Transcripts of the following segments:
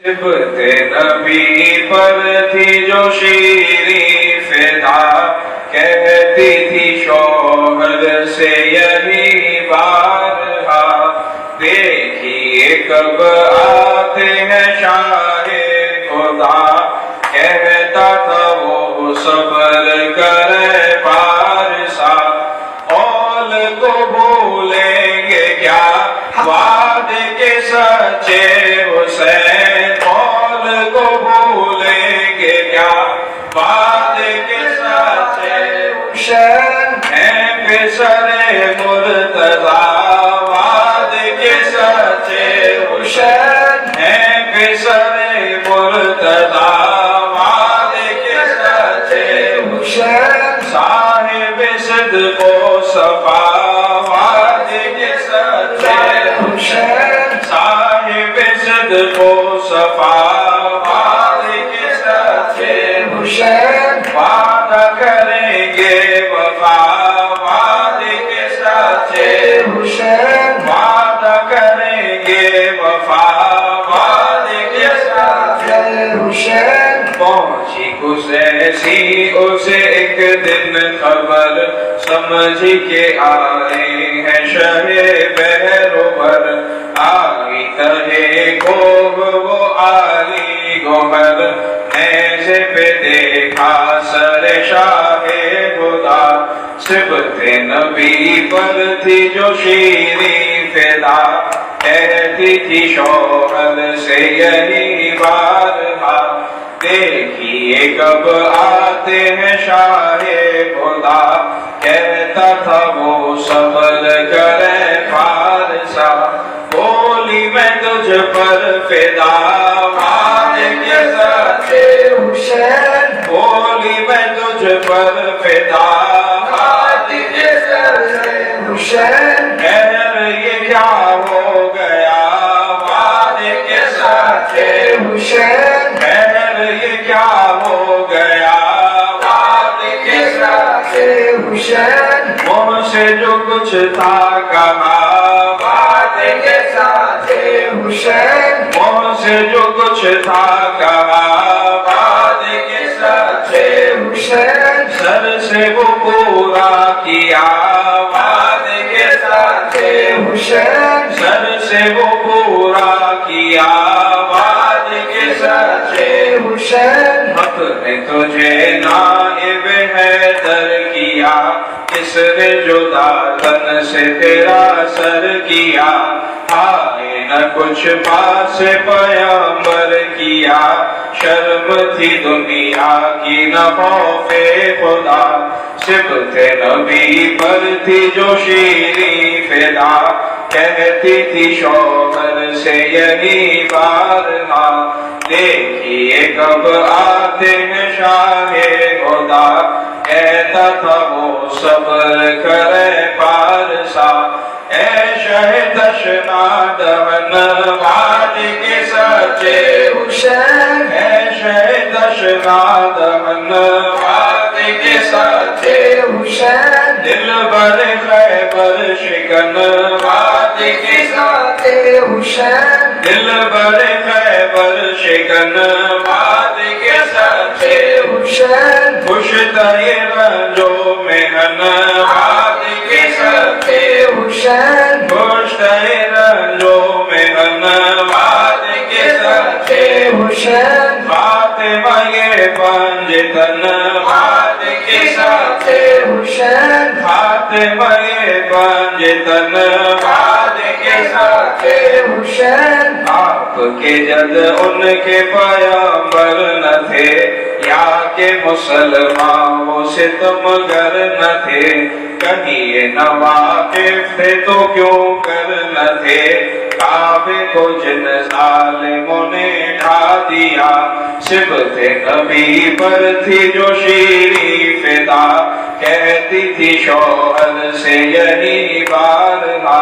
صفت نبی پر تھی جو شیریں فدا، کہتی تھی شوہر سے یہی بارہا، دیکھیے کب آتے ہیں شاہ خدا، کہتا تھا وہ صبر کرے پارسا، قول کو بھولیں گے کیا وعدے کے سچے حسین، قول کو بھولیں گے کیا وعدے کے سچے حسین، ہیں پسر مرتضیٰ وعدے کے سچے حسین، ہیں پسر مرتضیٰ وعدے کے سچے حسین، صاحب صدق و صفا وعدے کے سچے حسین، صاحب صدق و صفا وعدے کے سچے حسین، وعدہ کریں گے وفا وعدے کے سچے حسین، وعدہ کریں گے وفا وعدے کے سچے حسین، پہنچی کسیسی اسے ایک دن خبر، سمجھ کے آئے ہیں شہ بہروبر، آئی تہے کوہ وہ عالی گوہر، نیزے پہ دیکھا سر شاہ خدا، صفت نبی پر تھی جو شیریں فدا، کہتی تھی شوہر سے یہی بارہا، دیکھیے کب آتے ہیں شاہ خدا، کہتا تھا وہ صبر کرے فارسا، بولی میں تجھ پر فدا وعدے کے سچے حسین، بولی میں تجھ پر فدا وعدے کے سچے حسین، خیر یہ کیا ہو گیا وعدے کے سچے حسین، خیر یہ کیا ہو گیا وعدے کے سچے حسین، مجھ سے جو کچھ تھا کہا وعدے کے سچے حسین، مجھ سے جو کچھ تھا کہا وعدے کے سچے حسین، سر سے وہ پورا کیا وعدے کے سچے حسین، سر سے وہ پورا کیا وعدے کے سچے حسین، حق نے تجھے نائب حیدر کیا، کس نے جدا تن سے تیرا سر کیا، آئے نہ کچھ پاس پیامبر کیا، شرم تھی دنیا کی نہ خوف خدا، صفت نبی پر تھی جو شیریں فدا، کہتی تھی شوہر سے یہی بارہا، دیکھیے کب آتے ہیں شاہ خدا، کہتا تھا وہ صبر کرے پارسا، اے شہ دشنا دہن وعدے کے سچے حسین، اے شہ دشنا دہن وعدے کے سچے حسین، دل بر خیبر شکن وعدے کے سچے حسین، دل بر خیبر شکن وعدے کے سچے حسین، خوش تھے رنجو محن وعدے کے سچے حسین، خوش تھے رنجو محن وعدے کے سچے حسین، فاطمہ یہ پنجتن وعدے کے سچے حسین، فاطمہ یہ پنجتن وعدے کے سچے حسین، آپ کے جد ان کے پیامبر نہ تھے، یا کہ مسلمان وہ ستمگر نہ تھے، کہیں نہ واقف تھے تو کیوں کر نہ تھے، کعبے کو جن ظالموں نے ڈھا دیا، صفت نبی پر تھی جو شیریں فدا، کہتی تھی شوہر سے یہی بارہا،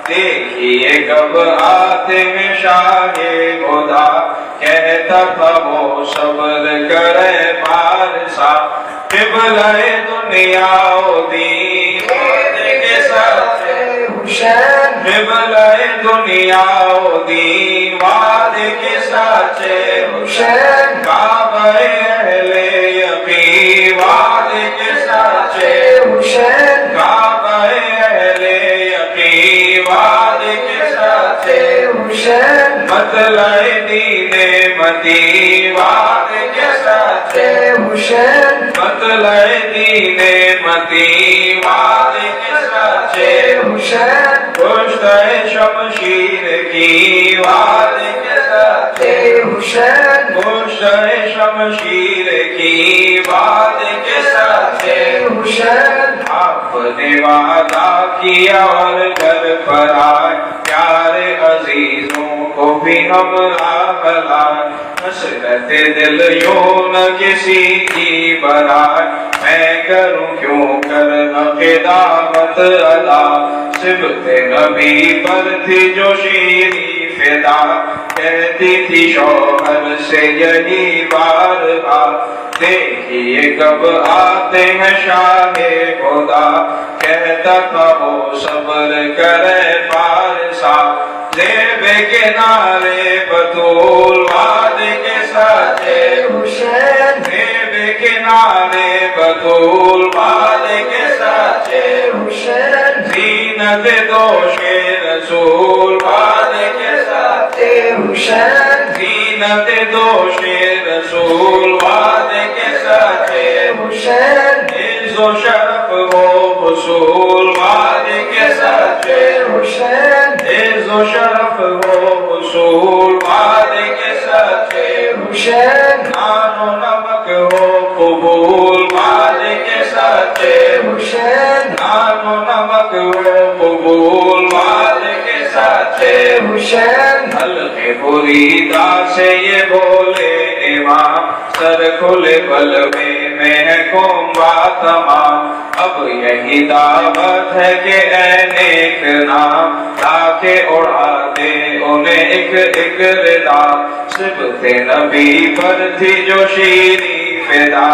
دیکھیے کب آتے ہیں شاہ خدا، کہتا تھا وہ صبر کرے پارسا، قبلہ دنیا و دین وعدے کے سچے حسین قبلہ دنیا و دین وعدے کے سچے حسین کعبہ اہل یقین وعدے کے سچے حسین کعبہ اہل یقین وعدے کے سچے حسین مطلع دین متی وعدے کے سچے حسین مطلع دین متی وعدے کے سچے حسین کشتہ شمشیر کی وعدے کے سچے حسین کشتہ شمشیر کی وعدے کے سچے حسین آپ نے وعدہ کیا اور گھر پر آئے پیارے عزیزوں کو بھی ہم بلائے حسرت دل یوں نہ کسی کی برائے میں کروں کیوں کرنا خدمت ادا صبت نبی پر تھی جو شیریں فدا کہتی تھی شوہر سے یہی بارگاہ دیکھیے کب آتے ہیں شاہ خدا کہتا تھا وہ صبر کرے پارسا زیب کنارے بطول وعدے کے سچے حسین زیب کنارے بطول وعدے کے سچے حسین زینت دوش رسول وعدے کے سچے حسین زینت دوش رسول وعدے کے سچے حسین عز و شرف ہو حصول وعدے کے سچے حسین عز و شرف ہو حصول وعدے کے سچے حسین نان و نمک ہو قبول وعدے کے سچے حسین نان و نمک ہو قبول وعدے کے سچے حسین حلق بریدہ سے یہ بولے امام سر کھلے بلوے میں ہے کنبہ تمام اب یہی دعوت ہے کہ اے نیک نام تاکہ اڑا دے انہیں ایک ردا صبت نبی پر تھی جو شیریں فدا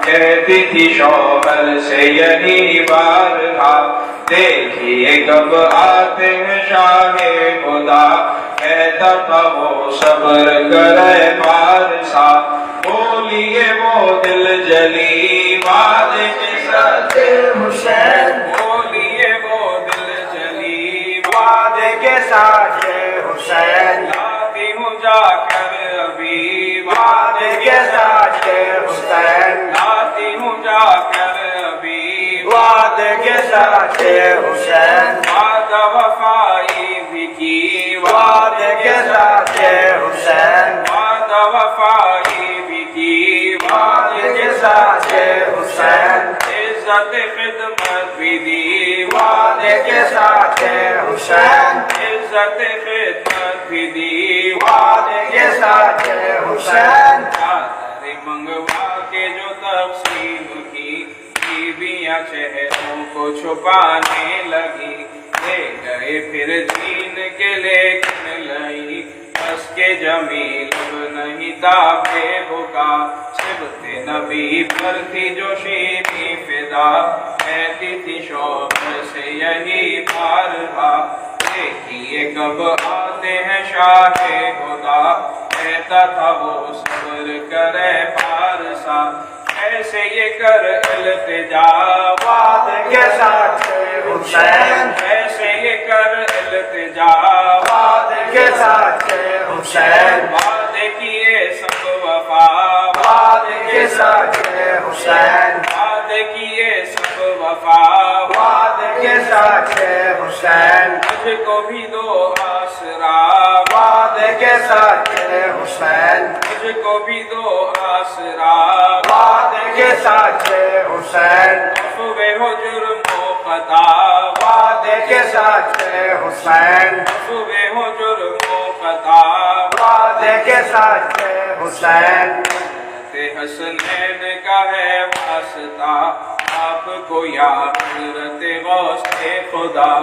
کہتی تھی شوہر سے یہی بارگاہ دیکھیے کب آتے ہیں شاہ خدا کہتا تھا وہ صبر کرے پارسا بولیے وہ دل جلی وعدے کے سچے حسین بولیے وہ دل جلی وعدے کے سچے حسین لاتی ہوں جا کر ابھی وعدے کے سچے حسین لاتی ہوں جا کر ابھی وعدے کے سچے حسین وعدہ وفائی بھی کی وعدے کے سچے حسین وعدہ وفائی بھی کی وعدے کے سچے حسین عزت خدمت بھی دی وعدے کے سچے حسین عزت خدمت بھی دی وعدے کے سچے حسین چادر منگوا کے جو تقسیم کی بیویاں چہروں کو چھپانے لگی لے گئے پھر جین کے لیکن لئی بس کے جمیل اب نہیں تھا بے بکا صبت نبی پر تھی جو شیریں فدا کہتی تھی شوہر سے یہی بارگاہ دیکھیے کب آتے ہیں شاہ خدا کہتا تھا وہ صبر کرے پارسا ایسے یہ کر التجا وعدے کے سچے حسین ایسے یہ کر التجا وعدے کے سچے حسین وعدے کیے سب وفا وعدے کے سچے حسین وعدے کیے سب وفا وعدے کے سچے حسین مجھ کو بھی دو آسرا وعدے کے سچے حسین مجھ کو بھی دو آسرا وعدے کے سچے حسین صبح ہو جرم و خطا وعدے کے سچے حسین صبح ہو جرم و خطا وعدے کے سچے حسین حسنین کا ہے واسطہ آپ کو یا حضرت غوث خدا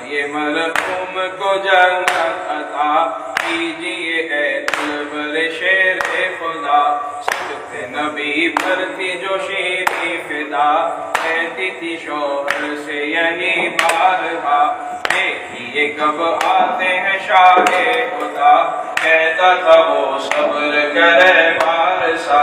یہ مرحوم کو جنت عطا کیجیے اے طلبر شیر خدا صدق نبی پر تھی جو شیریں فدا کہتی تھی شوہر سے یہی بارگاہ دیکھیے کب آتے ہیں شاہ خدا، کہتا تھا وہ صبر کرے بارسا